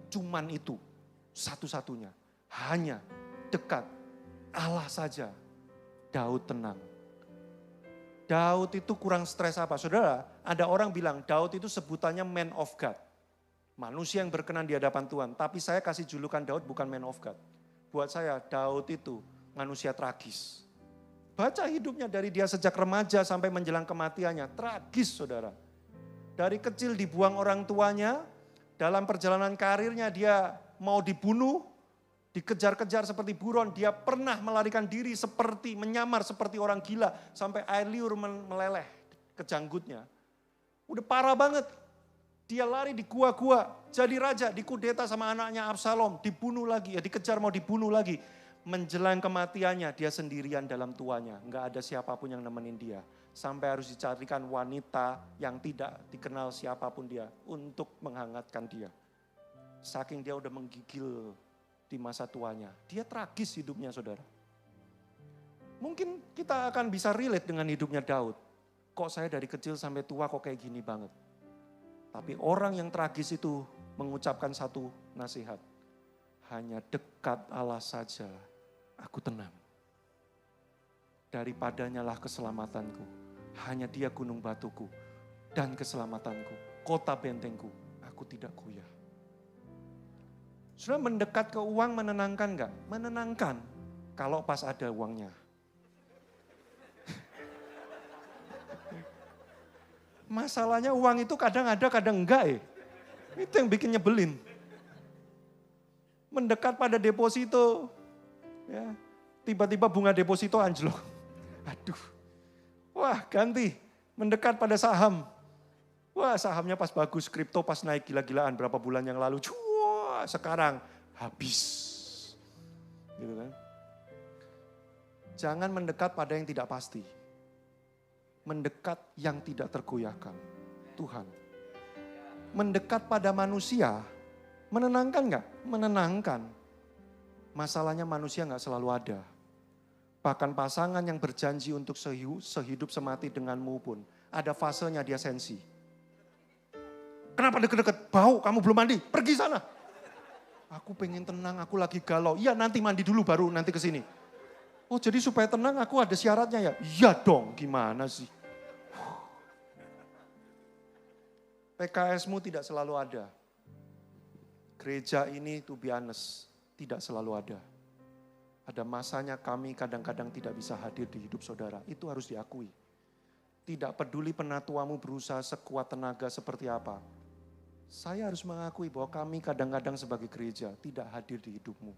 Cuman itu, satu-satunya. Hanya dekat, Allah saja. Daud tenang. Daud itu kurang stres apa? Saudara, ada orang bilang Daud itu sebutannya man of God. Manusia yang berkenan di hadapan Tuhan. Tapi saya kasih julukan Daud bukan man of God. Buat saya Daud itu manusia tragis. Baca hidupnya dari dia sejak remaja sampai menjelang kematiannya. Tragis saudara. Dari kecil dibuang orang tuanya. Dalam perjalanan karirnya dia mau dibunuh. Dikejar-kejar seperti buron. Dia pernah melarikan diri seperti menyamar seperti orang gila. Sampai air liur meleleh ke janggutnya. Udah parah banget. Dia lari di gua-gua. Jadi raja dikudeta sama anaknya Absalom. Dibunuh lagi. Ya dikejar mau dibunuh lagi. Menjelang kematiannya dia sendirian dalam tuanya. Enggak ada siapapun yang nemenin dia. Sampai harus dicarikan wanita yang tidak dikenal siapapun dia. Untuk menghangatkan dia. Saking dia udah menggigil di masa tuanya. Dia tragis hidupnya saudara. Mungkin kita akan bisa relate dengan hidupnya Daud. Kok saya dari kecil sampai tua kok kayak gini banget. Tapi orang yang tragis itu mengucapkan satu nasihat. Hanya dekat Allah saja. Aku tenang. Daripadanya lah keselamatanku. Hanya dia gunung batuku dan keselamatanku. Kota bentengku. Aku tidak goyah. Sudah mendekat ke uang menenangkan enggak? Menenangkan. Kalau pas ada uangnya. Masalahnya uang itu kadang ada, kadang enggak. Itu yang bikin nyebelin. Mendekat pada deposito, ya, tiba-tiba bunga deposito anjlok. Aduh, wah ganti, mendekat pada saham. Wah sahamnya pas bagus, kripto pas naik gila-gilaan berapa bulan yang lalu. Wah sekarang habis. Gitu kan. Jangan mendekat pada yang tidak pasti. Mendekat yang tidak tergoyahkan. Tuhan. Mendekat pada manusia, menenangkan nggak? Menenangkan. Masalahnya manusia nggak selalu ada. Bahkan pasangan yang berjanji untuk sehidup semati denganmu pun, ada fasenya dia sensi. Kenapa deket-deket? Bau, kamu belum mandi, pergi sana. Aku pengen tenang, aku lagi galau. Iya nanti mandi dulu baru nanti ke sini. Oh jadi supaya tenang aku ada syaratnya ya? Iya dong, gimana sih? PKS-mu tidak selalu ada. Gereja ini to be honest, tidak selalu ada. Ada masanya kami kadang-kadang tidak bisa hadir di hidup saudara. Itu harus diakui. Tidak peduli penatuamu berusaha sekuat tenaga seperti apa. Saya harus mengakui bahwa kami kadang-kadang sebagai gereja tidak hadir di hidupmu.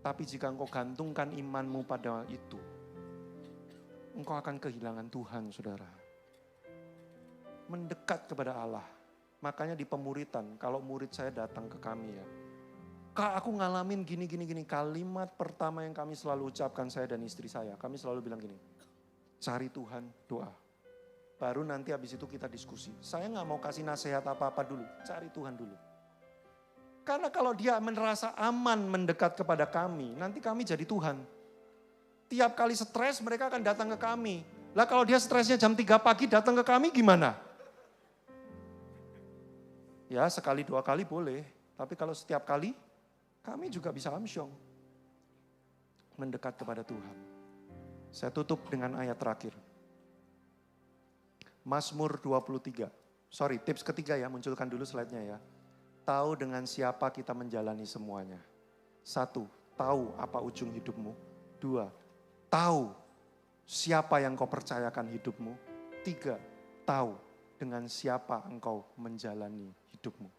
Tapi jika engkau gantungkan imanmu pada itu, engkau akan kehilangan Tuhan, saudara. Mendekat kepada Allah. Makanya di pemuritan, kalau murid saya datang ke kami ya, Kak aku ngalamin gini. Kalimat pertama yang kami selalu ucapkan saya dan istri saya, kami selalu bilang gini, cari Tuhan, doa. Baru nanti habis itu kita diskusi. Saya gak mau kasih nasihat apa-apa dulu, cari Tuhan dulu. Karena kalau dia merasa aman mendekat kepada kami, nanti kami jadi Tuhan. Tiap kali stres mereka akan datang ke kami. Lah kalau dia stresnya jam 3 pagi datang ke kami gimana? Ya sekali 2 kali boleh, tapi kalau setiap kali kami juga bisa amsyong. Mendekat kepada Tuhan. Saya tutup dengan ayat terakhir. Mazmur 23. Sorry, tips ketiga ya, munculkan dulu slide-nya ya. Tahu dengan siapa kita menjalani semuanya. 1, tahu apa ujung hidupmu. 2, tahu siapa yang kau percayakan hidupmu. 3, tahu dengan siapa engkau menjalani hidupmu.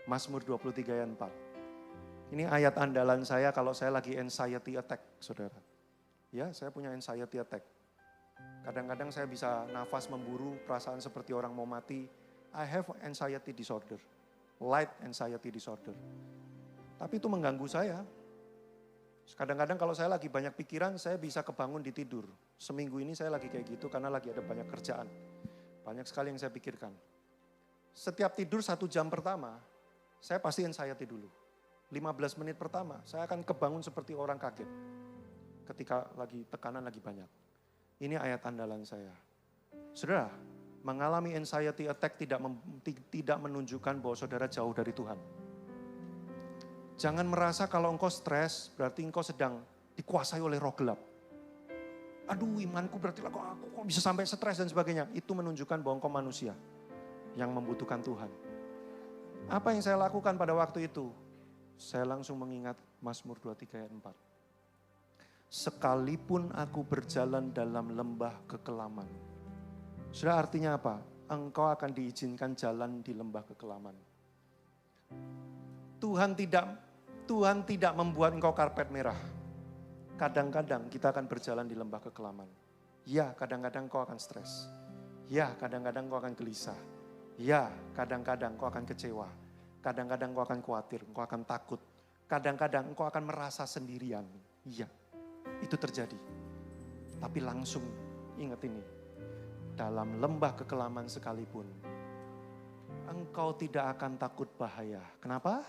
Mazmur 23 ayat 4. Ini ayat andalan saya kalau saya lagi anxiety attack, saudara. Ya, saya punya anxiety attack. Kadang-kadang saya bisa nafas memburu, perasaan seperti orang mau mati. I have anxiety disorder, light anxiety disorder. Tapi itu mengganggu saya. Kadang-kadang kalau saya lagi banyak pikiran, saya bisa kebangun di tidur. Seminggu ini saya lagi kayak gitu karena lagi ada banyak kerjaan. Banyak sekali yang saya pikirkan. Setiap tidur 1 jam pertama, saya pasti anxiety dulu. 15 menit pertama, saya akan kebangun seperti orang kaget. Ketika lagi tekanan lagi banyak. Ini ayat andalan saya. Saudara, mengalami anxiety attack tidak menunjukkan bahwa saudara jauh dari Tuhan. Jangan merasa kalau engkau stres, berarti engkau sedang dikuasai oleh roh gelap. Aduh imanku berarti aku kok bisa sampai stres dan sebagainya. Itu menunjukkan bahwa engkau manusia yang membutuhkan Tuhan. Apa yang saya lakukan pada waktu itu? Saya langsung mengingat Mazmur 23 ayat 4. Sekalipun aku berjalan dalam lembah kekelaman. Sudah artinya apa? Engkau akan diizinkan jalan di lembah kekelaman. Tuhan tidak membuat engkau karpet merah. Kadang-kadang kita akan berjalan di lembah kekelaman. Ya, kadang-kadang engkau akan stres. Ya, kadang-kadang engkau akan gelisah. Ya, kadang-kadang engkau akan kecewa. Kadang-kadang engkau akan khawatir, engkau akan takut. Kadang-kadang engkau akan merasa sendirian. Iya. Itu terjadi. Tapi langsung ingat ini. Dalam lembah kekelaman sekalipun, engkau tidak akan takut bahaya. Kenapa?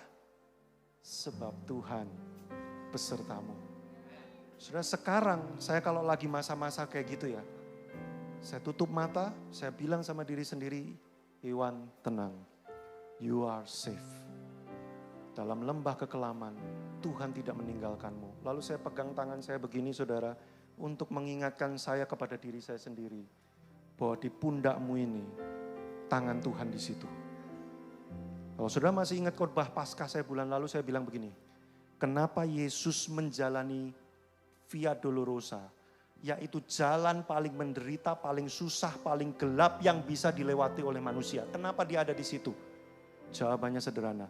Sebab Tuhan besertamu. Sudah sekarang saya kalau lagi masa-masa kayak gitu ya. Saya tutup mata, saya bilang sama diri sendiri, Iwan tenang. You are safe. Dalam lembah kekelaman, Tuhan tidak meninggalkanmu. Lalu saya pegang tangan saya begini saudara, untuk mengingatkan saya kepada diri saya sendiri. Bahwa di pundakmu ini, tangan Tuhan di situ. Kalau saudara masih ingat khotbah Paskah saya bulan lalu, saya bilang begini. Kenapa Yesus menjalani Via Dolorosa? yaitu jalan paling menderita, paling susah, paling gelap yang bisa dilewati oleh manusia. Kenapa dia ada di situ? Jawabannya sederhana.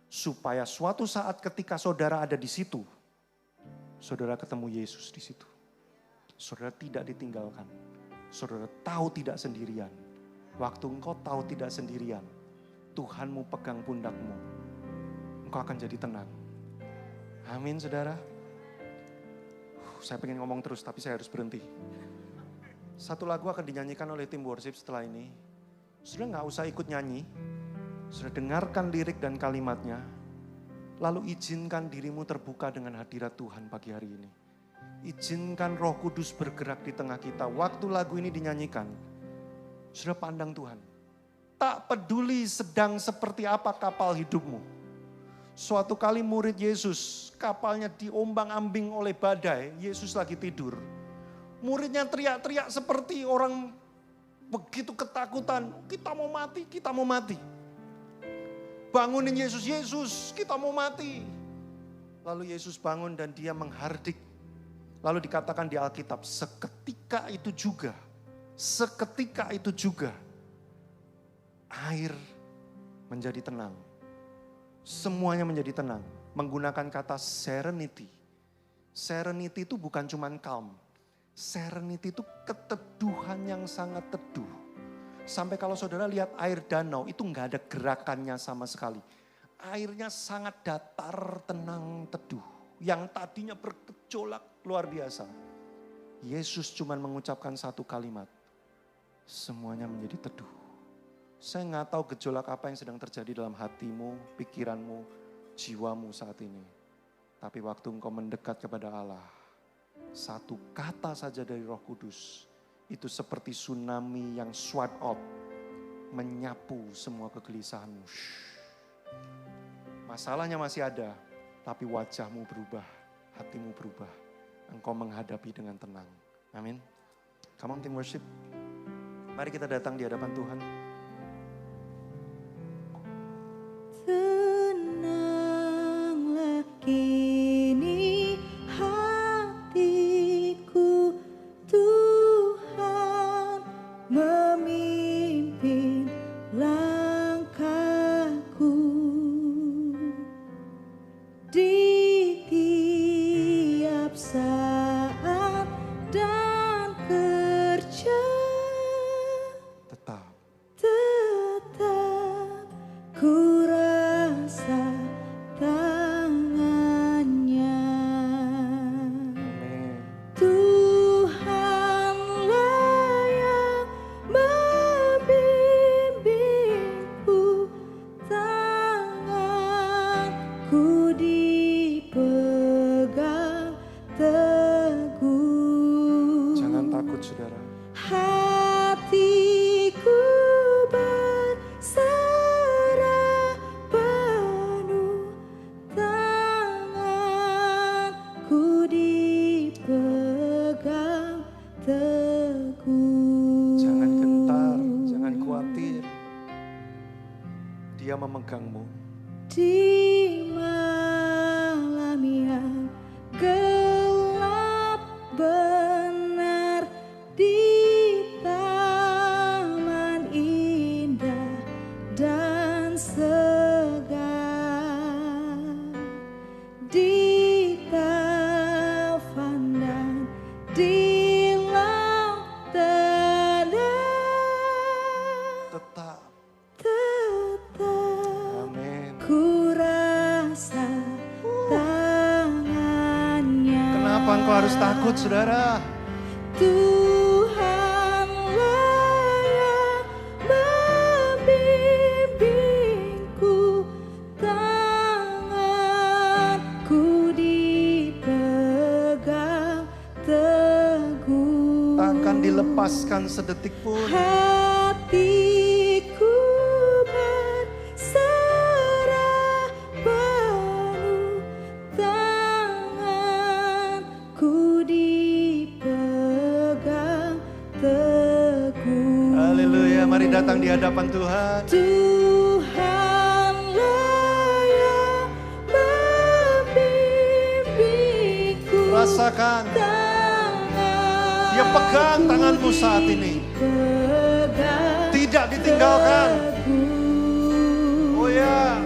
Supaya suatu saat ketika saudara ada di situ, saudara ketemu Yesus di situ. Saudara tidak ditinggalkan. Saudara tahu tidak sendirian. Waktu engkau tahu tidak sendirian, Tuhanmu pegang pundakmu. Engkau akan jadi tenang. Amin saudara. Saya pengen ngomong terus tapi saya harus berhenti. Satu lagu akan dinyanyikan oleh tim worship setelah ini. Saudara gak usah ikut nyanyi. Saudara dengarkan lirik dan kalimatnya. Lalu izinkan dirimu terbuka dengan hadirat Tuhan pagi hari ini. Izinkan Roh Kudus bergerak di tengah kita. Waktu lagu ini dinyanyikan, saudara pandang Tuhan. Tak peduli sedang seperti apa kapal hidupmu. Suatu kali murid Yesus, kapalnya diombang-ambing oleh badai, Yesus lagi tidur. Muridnya teriak-teriak seperti orang begitu ketakutan, kita mau mati, kita mau mati. Bangunin Yesus, Yesus kita mau mati. Lalu Yesus bangun dan dia menghardik. Lalu dikatakan di Alkitab, seketika itu juga air menjadi tenang. Semuanya menjadi tenang. Menggunakan kata serenity. Serenity itu bukan cuma calm. Serenity itu keteduhan yang sangat teduh. Sampai kalau saudara lihat air danau itu nggak ada gerakannya sama sekali. Airnya sangat datar, tenang, teduh. Yang tadinya bergejolak luar biasa. Yesus cuma mengucapkan satu kalimat. Semuanya menjadi teduh. Saya nggak tahu gejolak apa yang sedang terjadi dalam hatimu, pikiranmu, jiwamu saat ini. Tapi waktu engkau mendekat kepada Allah, satu kata saja dari Roh Kudus, itu seperti tsunami yang swipe out, menyapu semua kegelisahanmu. Masalahnya masih ada, tapi wajahmu berubah, hatimu berubah. Engkau menghadapi dengan tenang. Amin. Come on team worship. Mari kita datang di hadapan Tuhan. Tenanglah kini hatiku, Tuhan memimpin langkahku. Di tiap saat dan kerja Tetap. ku rasa tangannya. Amin. Tuhanlah yang membimbingku, tanganku dipegang teguh. Jangan takut saudara. Hatiku berserah penuh, tanganku dipegang teguh. Jangan gentar, jangan khawatir. Dia memegangmu. Di malam yang gelap benar, di taman indah dan segar, di taufan dan di laut tenang, Tetap. Amin. ku rasa tangannya. Kenapa engkau harus takut saudara? Tuhanlah yang membimbingku, tanganku dipegang teguh. Takkan dilepaskan sedetik pun. Hatiku berserah penuh, tanganku dipegang teguh. Haleluya, mari datang di hadapan Tuhan. Tuhanlah yang membimbingku, Rasakan. tanganku Dia pegang tanganmu saat ini. Tidak ditinggalkan. Oh ya.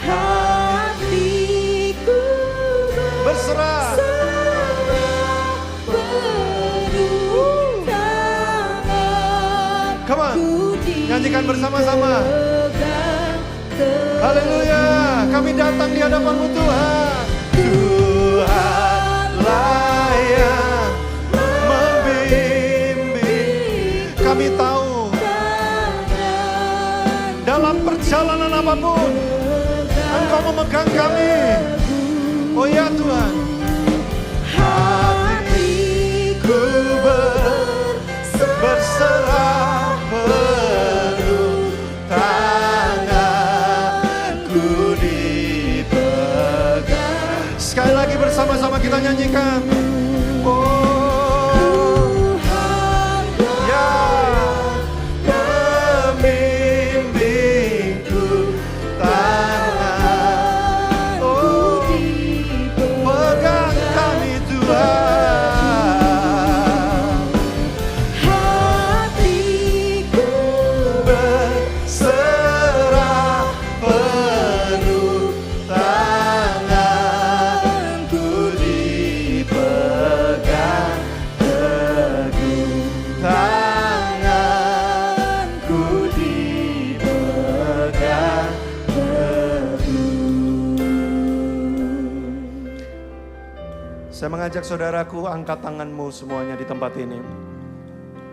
Hatiku Berserah. Come on. Nyanyikan bersama-sama. Haleluya. Kami datang di hadapan-Mu Tuhan. Tuhanlah yang membimbing. Kami tahu dalam perjalanan apapun Engkau memegang kami. Oh ya Tuhan. Hatiku berserah penuh, tanganku dipegang. Sekali lagi bersama-sama kita nyanyikan. Oh, ya pembimbingku, tangan, oh, pegang kami Tuhan. Saya mengajak saudaraku, angkat tanganmu semuanya di tempat ini.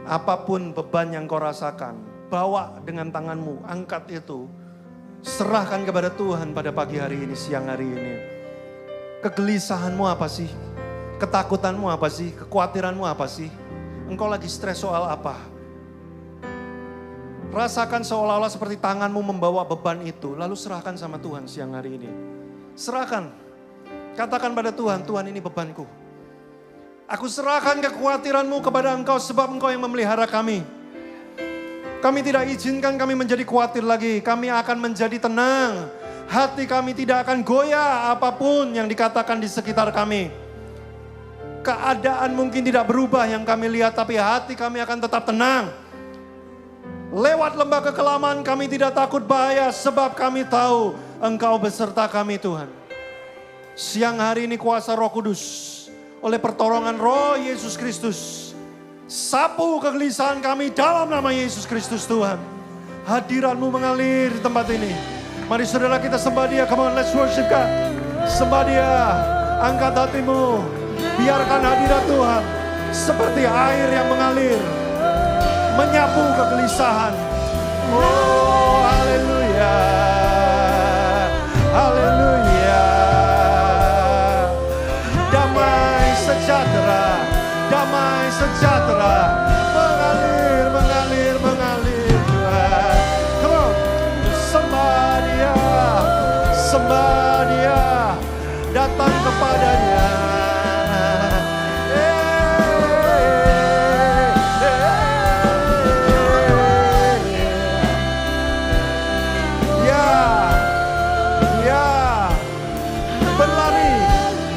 Apapun beban yang kau rasakan, bawa dengan tanganmu, angkat itu. Serahkan kepada Tuhan pada pagi hari ini, siang hari ini. Kegelisahanmu apa sih? Ketakutanmu apa sih? Kekhawatiranmu apa sih? Engkau lagi stres soal apa? Rasakan seolah-olah seperti tanganmu membawa beban itu, lalu serahkan sama Tuhan siang hari ini. Serahkan. Katakan pada Tuhan, Tuhan ini bebanku. Aku serahkan kekhawatiranmu kepada Engkau sebab Engkau yang memelihara kami. Kami tidak izinkan kami menjadi khawatir lagi. Kami akan menjadi tenang. Hati kami tidak akan goyah apapun yang dikatakan di sekitar kami. Keadaan mungkin tidak berubah yang kami lihat, tapi hati kami akan tetap tenang. Lewat lembah kekelaman kami tidak takut bahaya sebab kami tahu Engkau beserta kami Tuhan. Siang hari ini kuasa Roh Kudus oleh pertolongan Roh Yesus Kristus. Sapu kegelisahan kami dalam nama Yesus Kristus Tuhan. Hadirat-Mu mengalir di tempat ini. Mari saudara kita sembah Dia. Come on, let's worship God. Sembah Dia. Angkat hatimu. Biarkan hadirat Tuhan seperti air yang mengalir. Menyapu kegelisahan. Oh, haleluya. Haleluya. Damai sejahtera mengalir, mengalir, mengalir Tuhan. Come on, sembah Dia, datang kepadanya.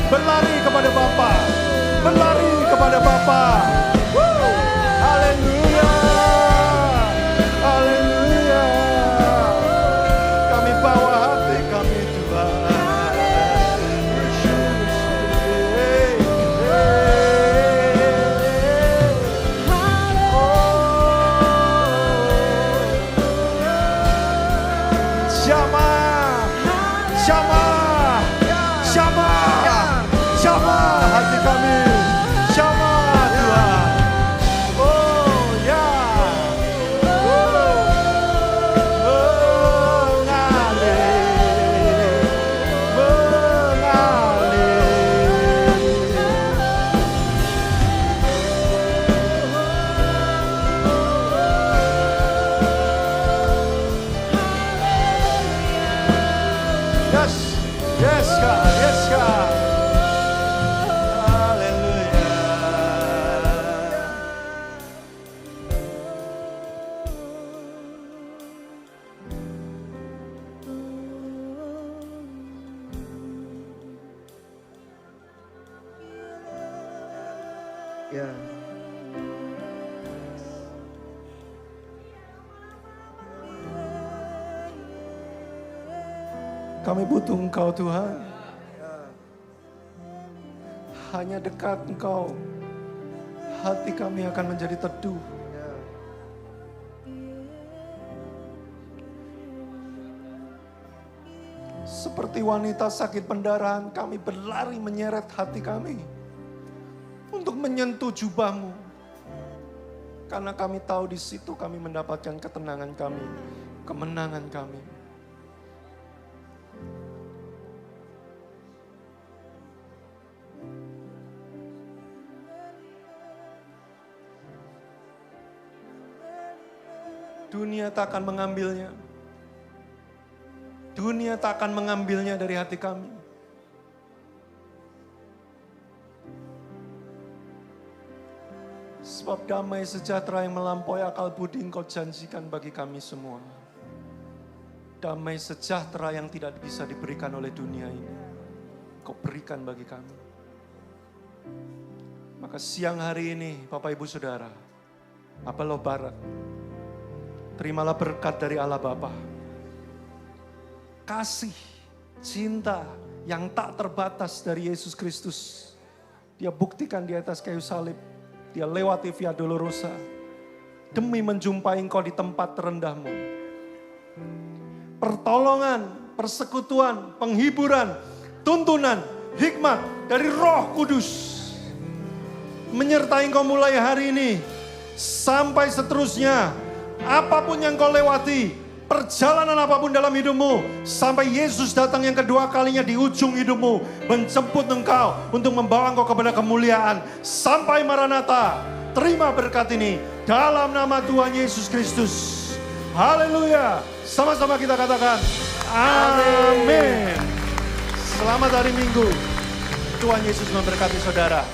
Berlari kepada Bapa. Berlari kepada Bapa. Haleluya. Haleluya. Kami bawa hati kami Tuhan. Jamah hati kami. Jamah Tuhan. Oh ya. Mengalir. Yes. Yes God. Yes God. Ya, Kami butuh Engkau Tuhan. Hanya dekat Engkau, hati kami akan menjadi teduh. Seperti wanita sakit pendarahan, kami berlari menyeret hati kami untuk menyentuh jubah-Mu. Karena kami tahu di situ kami mendapatkan ketenangan kami, kemenangan kami. Dunia tak akan mengambilnya. Dunia tak akan mengambilnya dari hati kami. Sebab damai sejahtera yang melampaui akal budi Engkau janjikan bagi kami semua. Damai sejahtera yang tidak bisa diberikan oleh dunia ini, Engkau berikan bagi kami. Maka siang hari ini, Bapak Ibu Saudara, Apelo Barat, terimalah berkat dari Allah Bapa. Kasih, cinta yang tak terbatas dari Yesus Kristus. Dia buktikan di atas kayu salib. Dia lewati Via Dolorosa. Demi menjumpai Engkau di tempat terendahmu. Pertolongan, persekutuan, penghiburan, tuntunan, hikmat dari Roh Kudus. Menyertai Engkau mulai hari ini. Sampai seterusnya. Apapun yang kau lewati, perjalanan apapun dalam hidupmu, sampai Yesus datang yang kedua kalinya di ujung hidupmu, menjemput engkau untuk membawa engkau kepada kemuliaan. Sampai Maranatha, terima berkat ini dalam nama Tuhan Yesus Kristus. Haleluya. Sama-sama kita katakan, amin. Selamat hari Minggu. Tuhan Yesus memberkati saudara.